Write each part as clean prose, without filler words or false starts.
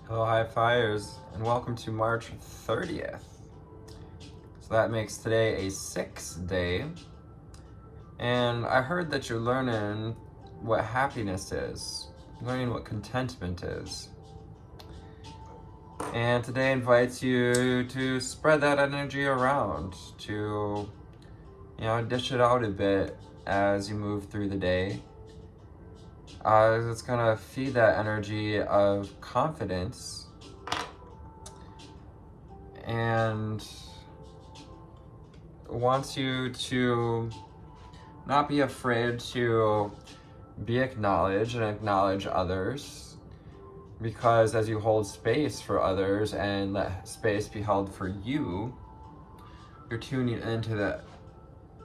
Hello, high flyers, and welcome to March 30th. So that makes today a 6th day. And I heard that you're learning what happiness is, learning what contentment is. And today invites you to spread that energy around, to, dish it out a bit as you move through the day. It's gonna feed that energy of confidence and wants you to not be afraid to be acknowledged and acknowledge others, because as you hold space for others and let space be held for you, you're tuning into that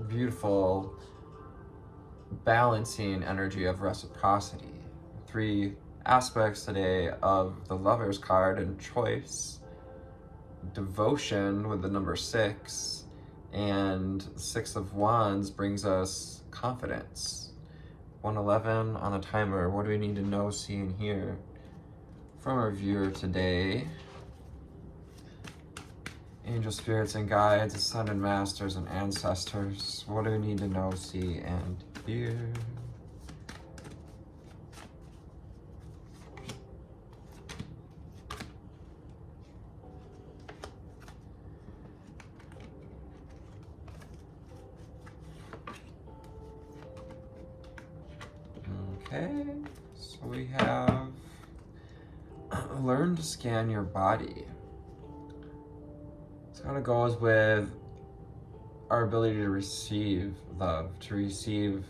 beautiful balancing energy of reciprocity. 3 aspects today of the Lover's card and choice, devotion with the number 6, and 6 of Wands brings us confidence. 111 on the timer. What do we need to know, see, and hear from our viewer today? Angel spirits and guides, ascended masters and ancestors. What do we need to know, see, and hear? Okay, so we have learn to scan your body. This kind of goes with our ability to receive love, to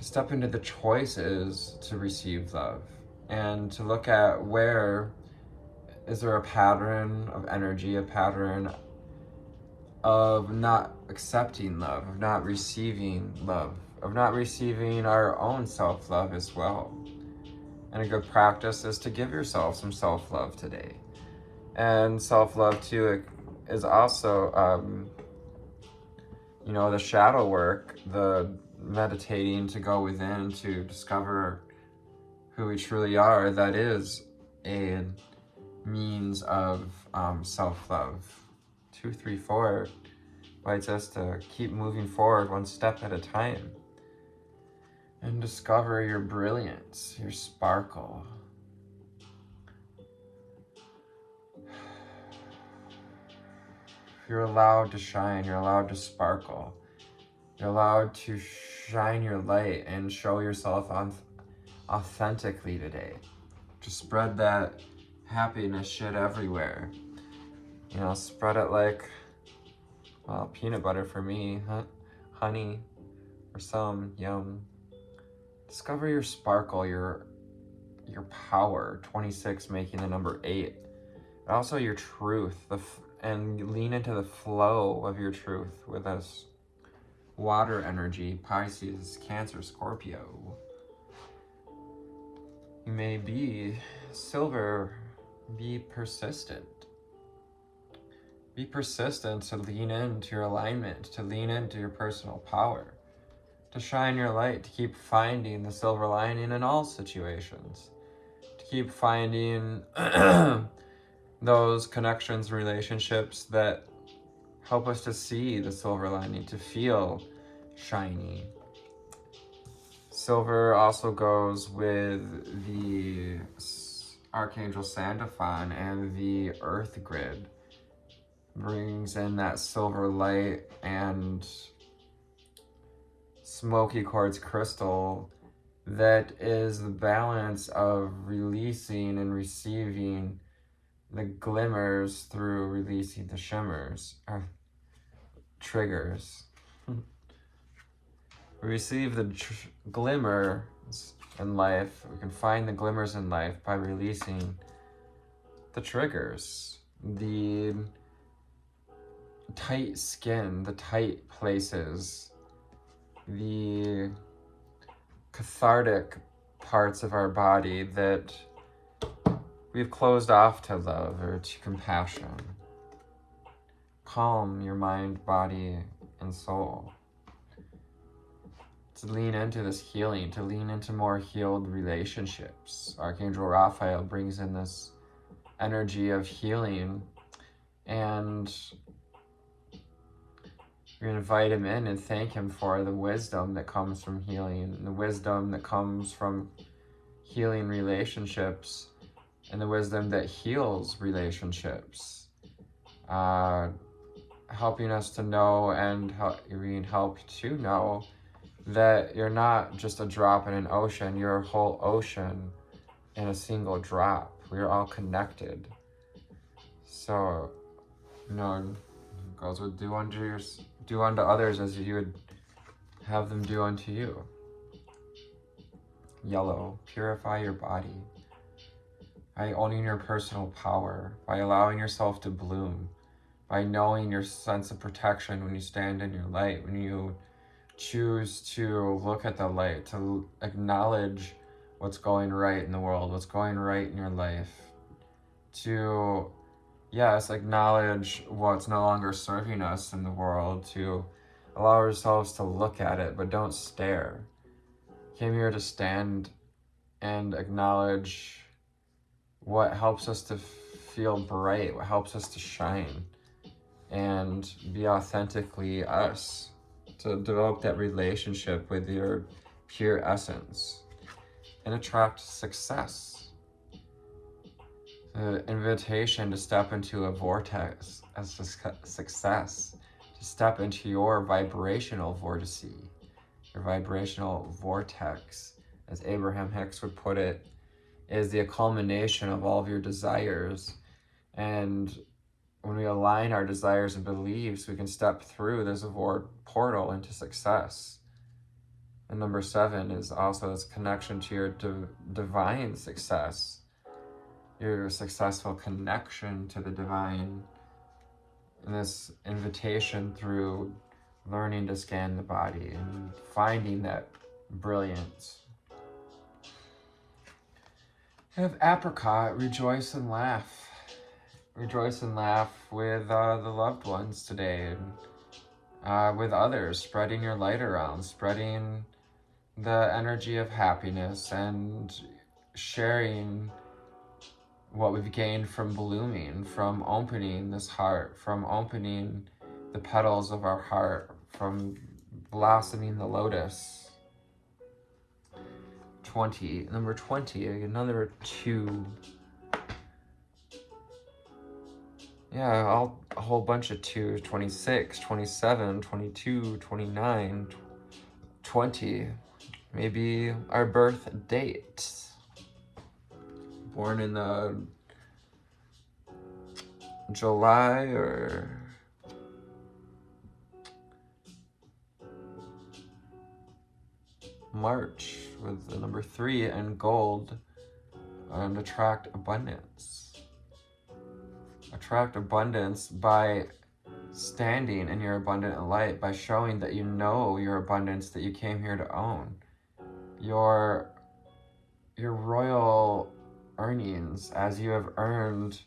step into the choices to receive love, and to look at where is there a pattern of energy, a pattern of not accepting love, of not receiving love, of not receiving our own self-love as well. And a good practice is to give yourself some self-love today. And self-love too is also, the shadow work, the meditating to go within to discover who we truly are. That is a means of self-love. 2, 3, 4 invites us to keep moving forward one step at a time and discover your brilliance, your sparkle. You're allowed to shine, you're allowed to sparkle. You're allowed to shine your light and show yourself authentically today. Just spread that happiness shit everywhere. Spread it like, peanut butter for me, honey, or some yum. Discover your sparkle, your power. 26 making the number 8. And also your truth, and lean into the flow of your truth with us. Water energy, Pisces, Cancer, Scorpio. You may be silver, be persistent. Be persistent to lean into your alignment, to lean into your personal power, to shine your light, to keep finding the silver lining in all situations, to keep finding those connections, relationships that help us to see the silver lining, to feel shiny. Silver also goes with the Archangel Sandalphon and the Earth Grid. Brings in that silver light and smoky quartz crystal that is the balance of releasing and receiving the glimmers through releasing the shimmers, or triggers. We receive the glimmers in life. We can find the glimmers in life by releasing the triggers, the tight skin, the tight places, the cathartic parts of our body that we've closed off to love or to compassion. Calm your mind, body, and soul. To lean into this healing, to lean into more healed relationships. Archangel Raphael brings in this energy of healing, and we invite him in and thank him for the wisdom that comes from healing, the wisdom that comes from healing relationships, and the wisdom that heals relationships, helping us to know and being helped to know that you're not just a drop in an ocean, you're a whole ocean in a single drop. We're all connected. So, you know, it goes with do unto others as you would have them do unto you. Yellow, purify your body by owning your personal power, by allowing yourself to bloom, by knowing your sense of protection when you stand in your light, when you choose to look at the light, to acknowledge what's going right in the world, what's going right in your life, to, yes, acknowledge what's no longer serving us in the world, to allow ourselves to look at it, but don't stare. Came here to stand and acknowledge what helps us to feel bright, what helps us to shine, and be authentically us, to develop that relationship with your pure essence and attract success. The invitation to step into a vortex of success, to step into your vibrational vortice, your vibrational vortex, as Abraham Hicks would put it, is the culmination of all of your desires. And when we align our desires and beliefs, we can step through this portal into success. And number 7 is also this connection to your divine success, your successful connection to the divine, and this invitation through learning to scan the body and finding that brilliance. Have apricot, rejoice and laugh. Rejoice and laugh with the loved ones today, and with others, spreading your light around, spreading the energy of happiness, and sharing what we've gained from blooming, from opening this heart, from opening the petals of our heart, from blossoming the lotus. 20, number 20, another 2. Yeah, a whole bunch of 2s, 26, 27, 22, 29, 20. Maybe our birth date. Born in the July or March with the number 3 and gold, and attract abundance. Attract abundance by standing in your abundant light, by showing that you know your abundance that you came here to own. Your royal earnings, as you have earned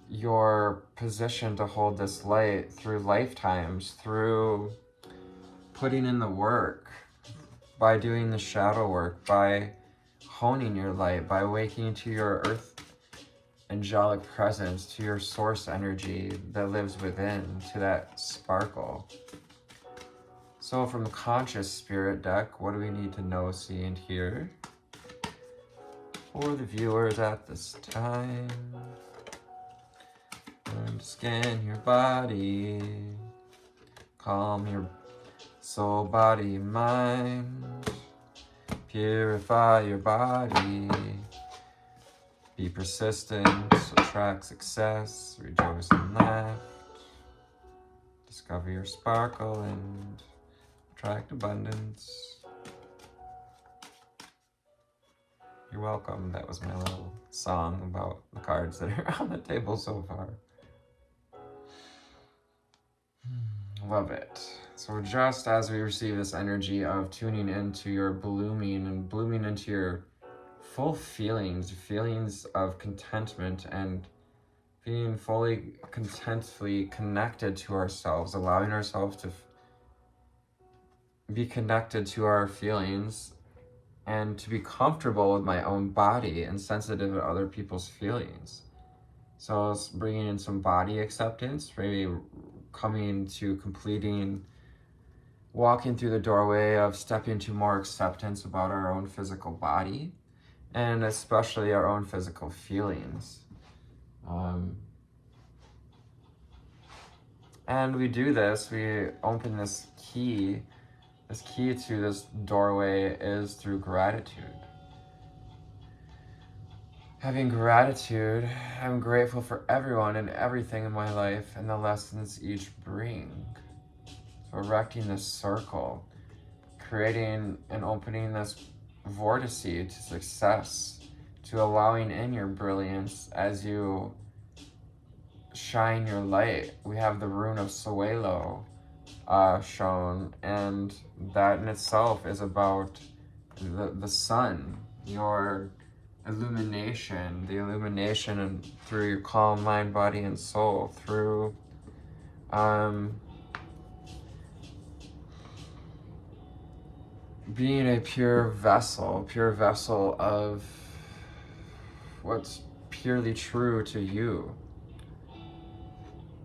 your position to hold this light through lifetimes, through putting in the work, by doing the shadow work, by honing your light, by waking to your earth angelic presence, to your source energy that lives within, to that sparkle. So from the conscious spirit deck, what do we need to know, see, and hear for the viewers at this time? And scan your body, calm your soul, body, mind, purify your body, be persistent, attract success, rejoice and laugh, discover your sparkle and attract abundance. You're welcome. That was my little song about the cards that are on the table so far. Love it. So just as we receive this energy of tuning into your blooming and blooming into your full feelings of contentment, and being fully contently connected to ourselves, allowing ourselves to be connected to our feelings and to be comfortable with my own body and sensitive to other people's feelings. So it's bringing in some body acceptance, maybe coming to completing, walking through the doorway of stepping to more acceptance about our own physical body, and especially our own physical feelings. And we do this, we open this key to this doorway is through gratitude. Having gratitude, I'm grateful for everyone and everything in my life and the lessons each bring. So erecting this circle, creating and opening this vortice to success, to allowing in your brilliance as you shine your light. We have the rune of Suelo shown, and that in itself is about the sun, your illumination, the illumination and through your calm mind, body, and soul, through being a pure vessel of what's purely true to you,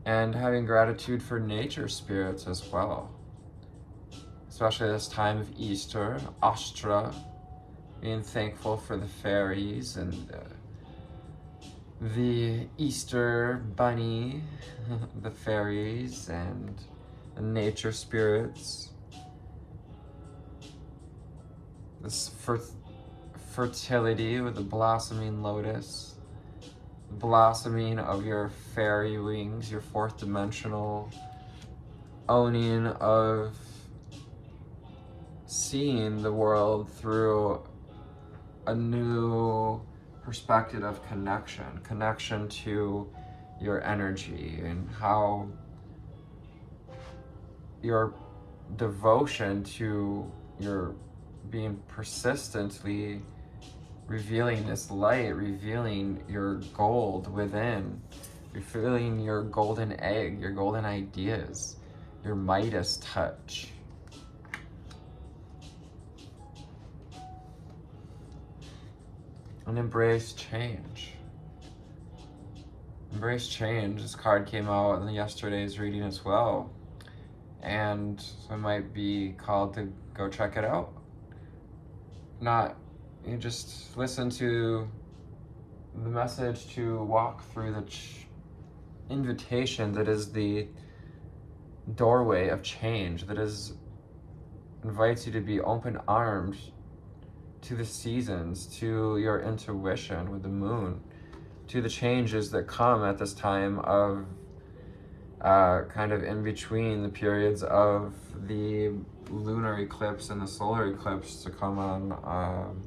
and having gratitude for nature spirits as well, especially this time of Easter, Astra, being thankful for the fairies and the Easter bunny, the fairies and the nature spirits. This fertility with the blossoming lotus, blossoming of your fairy wings, your fourth dimensional owning of seeing the world through a new perspective of connection to your energy, and how your devotion to your being persistently revealing this light, revealing your gold within, revealing your golden egg, your golden ideas, your Midas touch. And embrace change. Embrace change. This card came out in yesterday's reading as well, and so it might be called to go check it out. You just listen to the message to walk through the invitation that is the doorway of change, that invites you to be open-armed to the seasons, to your intuition with the moon, to the changes that come at this time of kind of in between the periods of the lunar eclipse and the solar eclipse to come on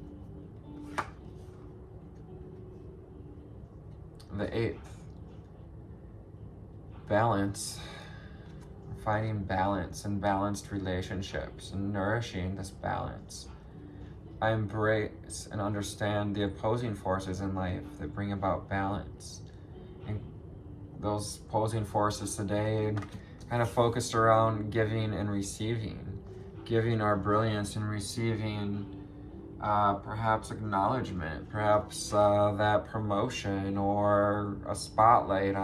the 8th. Balance. Finding balance and balanced relationships and nourishing this balance. I embrace and understand the opposing forces in life that bring about balance. And those opposing forces today kind of focused around giving and receiving. Giving our brilliance and receiving perhaps acknowledgement, perhaps that promotion or a spotlight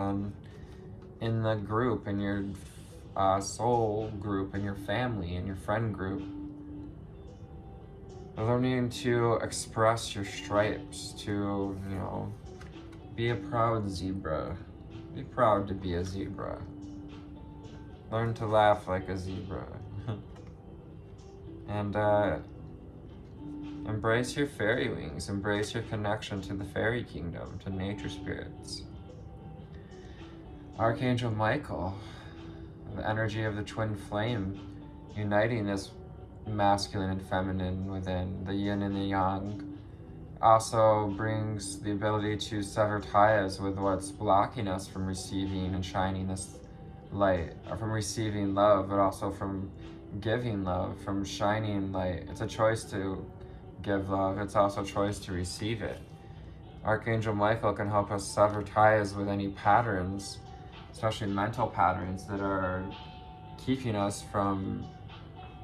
in the group, in your soul group, in your family, in your friend group. Learning to express your stripes, to, be a proud zebra. Be proud to be a zebra. Learn to laugh like a zebra. And embrace your fairy wings. Embrace your connection to the fairy kingdom, to nature spirits. Archangel Michael, the energy of the twin flame, uniting this masculine and feminine within, the yin and the yang, also brings the ability to sever ties with what's blocking us from receiving and shining this light, or from receiving love, but also from giving love, from shining light. It's a choice to give love. It's also a choice to receive it. Archangel Michael can help us sever ties with any patterns, especially mental patterns that are keeping us from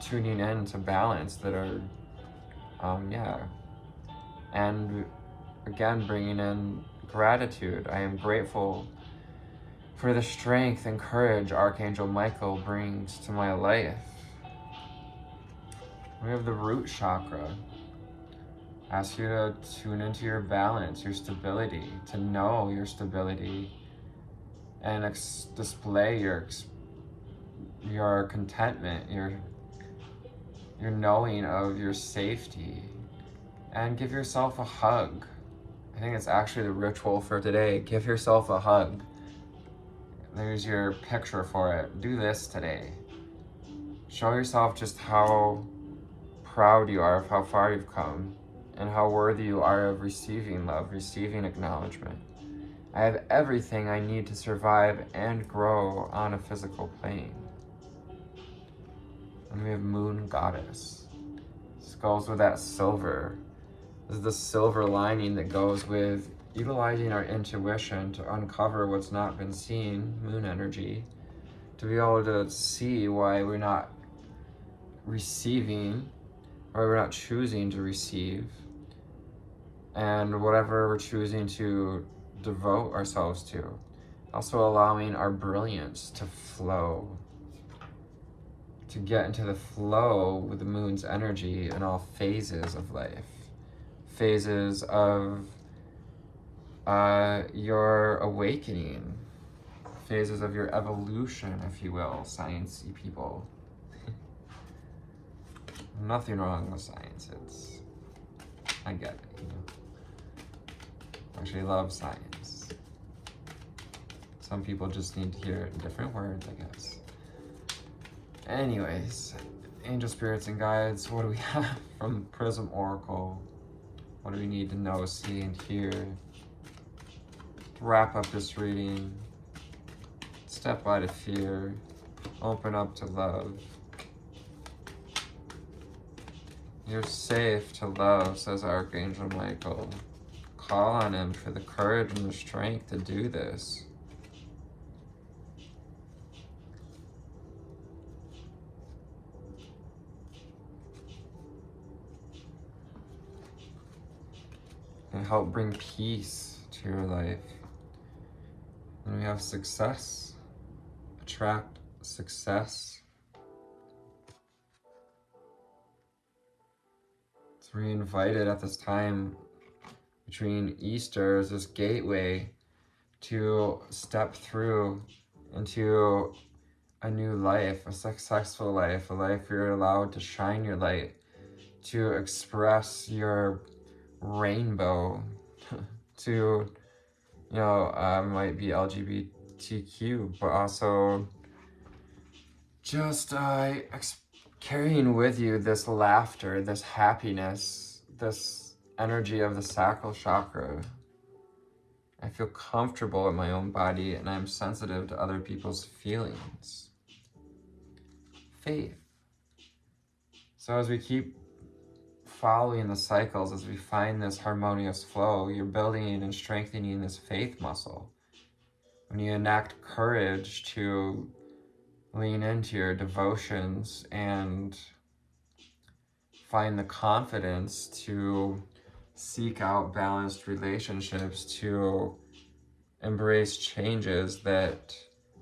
tuning in to balance, that are, and again, bringing in gratitude. I am grateful for the strength and courage Archangel Michael brings to my life. We have the root chakra. Ask you to tune into your balance, your stability, to know your stability, and display your contentment, your knowing of your safety, and give yourself a hug. I think it's actually the ritual for today. Give yourself a hug. There's your picture for it. Do this today. Show yourself just how proud you are of how far you've come, and how worthy you are of receiving love, receiving acknowledgement. I have everything I need to survive and grow on a physical plane. And we have Moon Goddess. This goes with that silver. This is the silver lining that goes with utilizing our intuition to uncover what's not been seen, moon energy, to be able to see why we're not receiving, why we're not choosing to receive, and whatever we're choosing to devote ourselves to. Also allowing our brilliance to flow, to get into the flow with the moon's energy in all phases of life. Phases of your awakening, phases of your evolution, if you will, sciencey people. Nothing wrong with science. I get it, you know. I actually love science. Some people just need to hear it in different words, I guess. Anyways, angel spirits and guides, what do we have from Prism Oracle? What do we need to know, see, and hear to wrap up this reading? Step out of fear, open up to love. You're safe to love, says Archangel Michael. Call on him for the courage and the strength to do this. And help bring peace to your life. And we have success. Attract success. It's re-invited at this time between Easter as this gateway to step through into a new life, a successful life, a life where you're allowed to shine your light, to express your rainbow, to, might be LGBTQ, but also just carrying with you this laughter, this happiness, this energy of the sacral chakra. I feel comfortable in my own body, and I'm sensitive to other people's feelings. Faith. So as we keep following the cycles, as we find this harmonious flow, you're building and strengthening this faith muscle. When you enact courage to lean into your devotions and find the confidence to seek out balanced relationships, to embrace changes that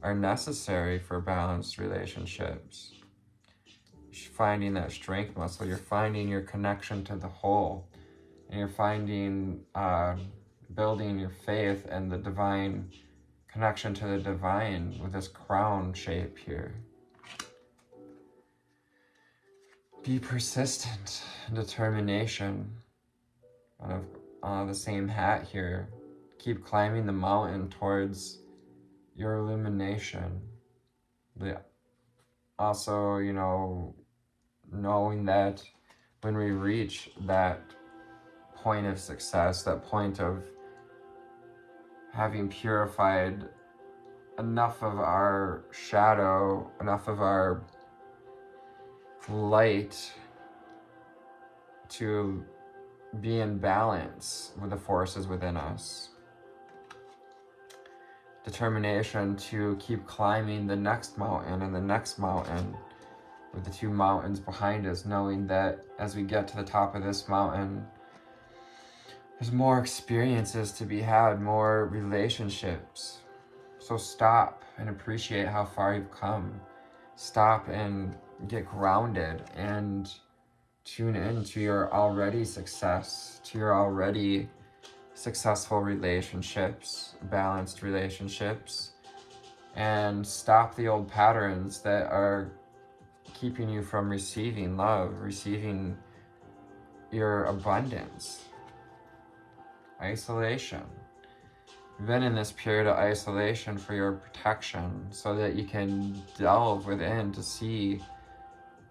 are necessary for balanced relationships. You're finding that strength muscle, you're finding your connection to the whole, and you're finding, building your faith and the divine connection to the divine with this crown shape here. Be persistent, determination. On the same hat here. Keep climbing the mountain towards your illumination. Also, knowing that when we reach that point of success, that point of having purified enough of our shadow, enough of our light to be in balance with the forces within us. Determination to keep climbing the next mountain and the next mountain with the two mountains behind us, knowing that as we get to the top of this mountain, There's more experiences to be had, more relationships. So stop and appreciate how far you've come. Stop and get grounded and tune in to your already success, to your already successful relationships, balanced relationships, and stop the old patterns that are keeping you from receiving love, receiving your abundance. Isolation. You've been in this period of isolation for your protection so that you can delve within to see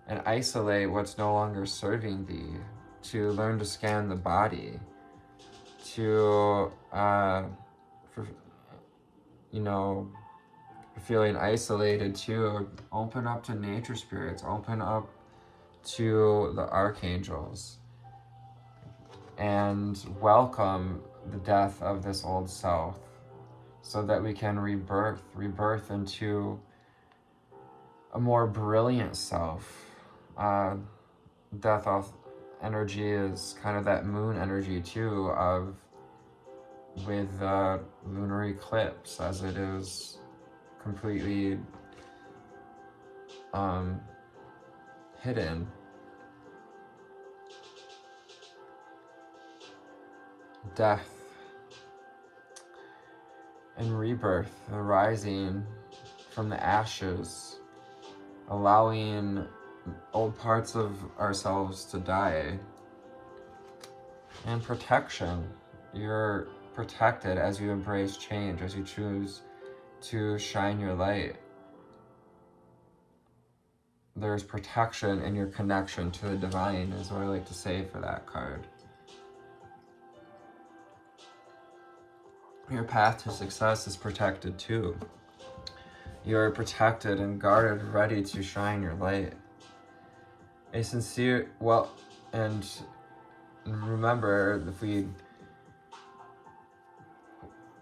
and isolate what's no longer serving thee, to learn to scan the body, to, feeling isolated too, open up to nature spirits, open up to the archangels, and welcome the death of this old self so that we can rebirth into a more brilliant self. Death of energy is kind of that moon energy too, with lunar eclipse, as it is completely hidden. Death and rebirth, the rising from the ashes, allowing old parts of ourselves to die. And protection. You're protected as you embrace change, as you choose to shine your light. There's protection in your connection to the divine, is what I like to say for that card. Your path to success is protected too. You're protected and guarded, ready to shine your light. A sincere, and remember, if we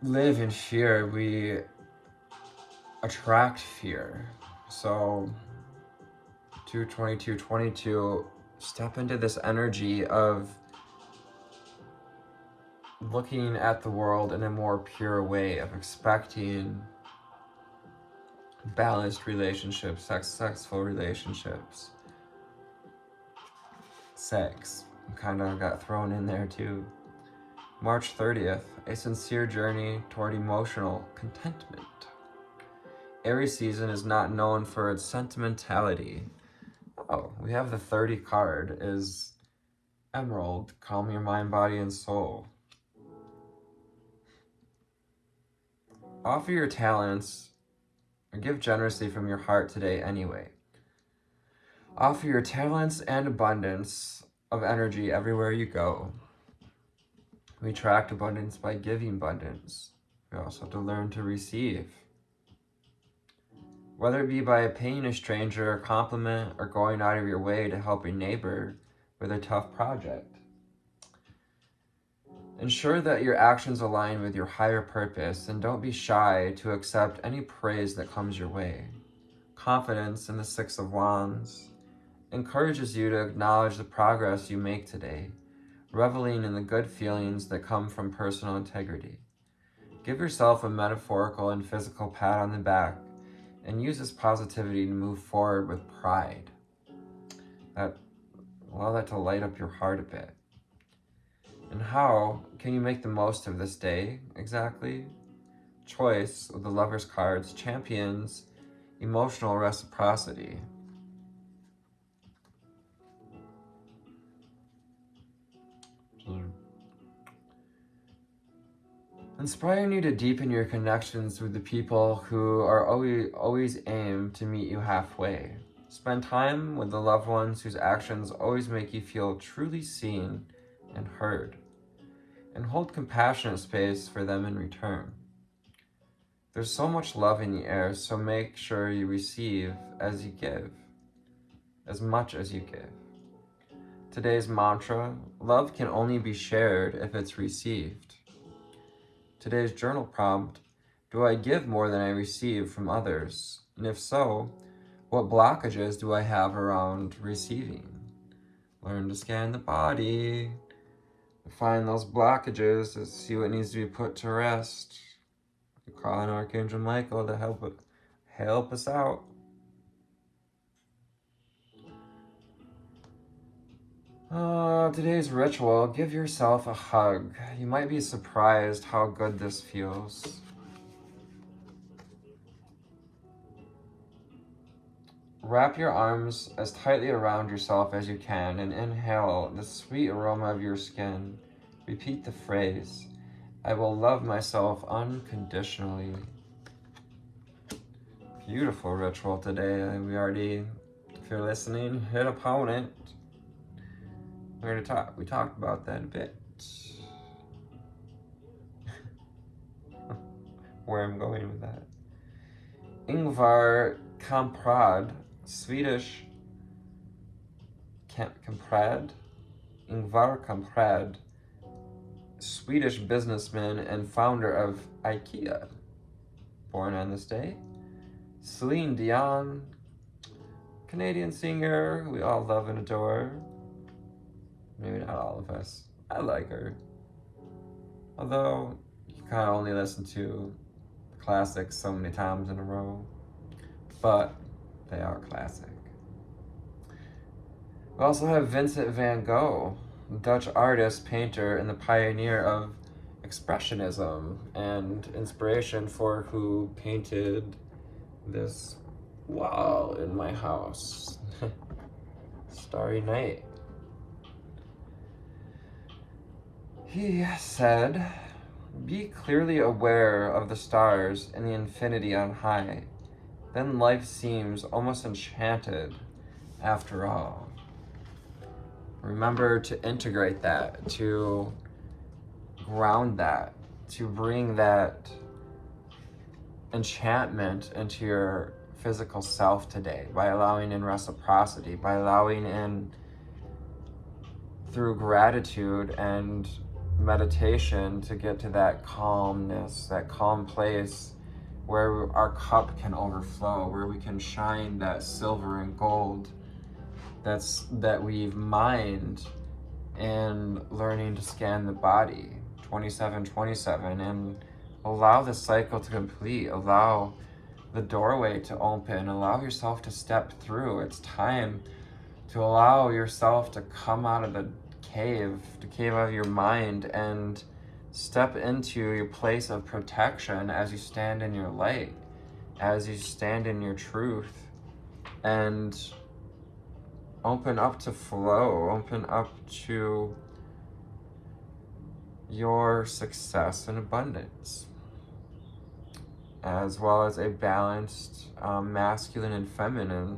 live in fear, we attract fear. So 22222, step into this energy of looking at the world in a more pure way, of expecting balanced relationships, successful relationships. Sex kind of got thrown in there too. March 30th, a sincere journey toward emotional contentment. Aries season is not known for its sentimentality. Oh, we have the 30 card, is Emerald, calm your mind, body, and soul. Offer your talents or give generously from your heart today anyway. Offer your talents and abundance of energy everywhere you go. We attract abundance by giving abundance. We also have to learn to receive. Whether it be by paying a stranger a compliment or going out of your way to help a neighbor with a tough project. Ensure that your actions align with your higher purpose and don't be shy to accept any praise that comes your way. Confidence in the Six of Wands encourages you to acknowledge the progress you make today, reveling in the good feelings that come from personal integrity. Give yourself a metaphorical and physical pat on the back and use this positivity to move forward with pride. Allow that to light up your heart a bit. And how can you make the most of this day exactly? Choice of the Lover's cards champions emotional reciprocity. Inspiring you to deepen your connections with the people who are always aim to meet you halfway. Spend time with the loved ones whose actions always make you feel truly seen and heard, and hold compassionate space for them in return. There's so much love in the air, so make sure you receive as you give, as much as you give. Today's mantra, love can only be shared if it's received. Today's journal prompt, do I give more than I receive from others? And if so, what blockages do I have around receiving? Learn to scan the body. find those blockages, to see what needs to be put to rest. Call on Archangel Michael to help us out. Today's ritual, give yourself a hug. You might be surprised how good this feels. Wrap your arms as tightly around yourself as you can and inhale the sweet aroma of your skin. Repeat the phrase, I will love myself unconditionally. Beautiful ritual today. We already, if you're listening, hit upon it. We talked about that a bit. Where I'm going with that. Ingvar Kamprad, Swedish Ingvar Kamprad, Swedish businessman and founder of IKEA, born on this day. Celine Dion, Canadian singer we all love and adore. Maybe not all of us. I like her. Although, you kind of only listen to classics so many times in a row. But they are classic. We also have Vincent van Gogh, Dutch artist, painter, and the pioneer of Expressionism and inspiration for who painted this wall in my house. Starry Night. He said, be clearly aware of the stars and the infinity on high. Then life seems almost enchanted after all. Remember to integrate that, to ground that, to bring that enchantment into your physical self today by allowing in reciprocity, by allowing in through gratitude and meditation to get to that calmness, that calm place where our cup can overflow, where we can shine that silver and gold that we've mined in learning to scan the body 2727 and allow the cycle to complete, allow the doorway to open, allow yourself to step through. It's time to allow yourself to come out of the cave of your mind and step into your place of protection as you stand in your light, as you stand in your truth, and open up to flow, open up to your success and abundance, as well as a balanced masculine and feminine.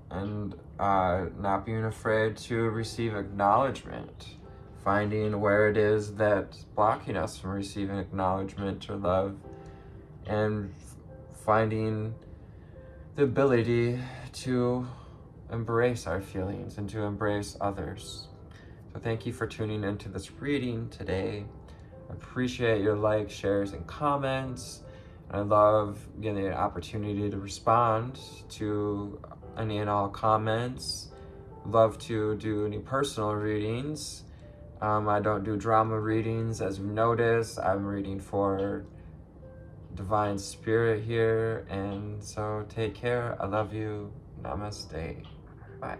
And not being afraid to receive acknowledgement, finding where it is that's blocking us from receiving acknowledgement or love, and finding the ability to embrace our feelings and to embrace others. So thank you for tuning into this reading today. I appreciate your likes, shares, and comments. I love getting an opportunity to respond to any and all comments. Love to do any personal readings. I don't do drama readings, as you notice. I'm reading for divine spirit here, and so take care. I love you. Namaste. Bye.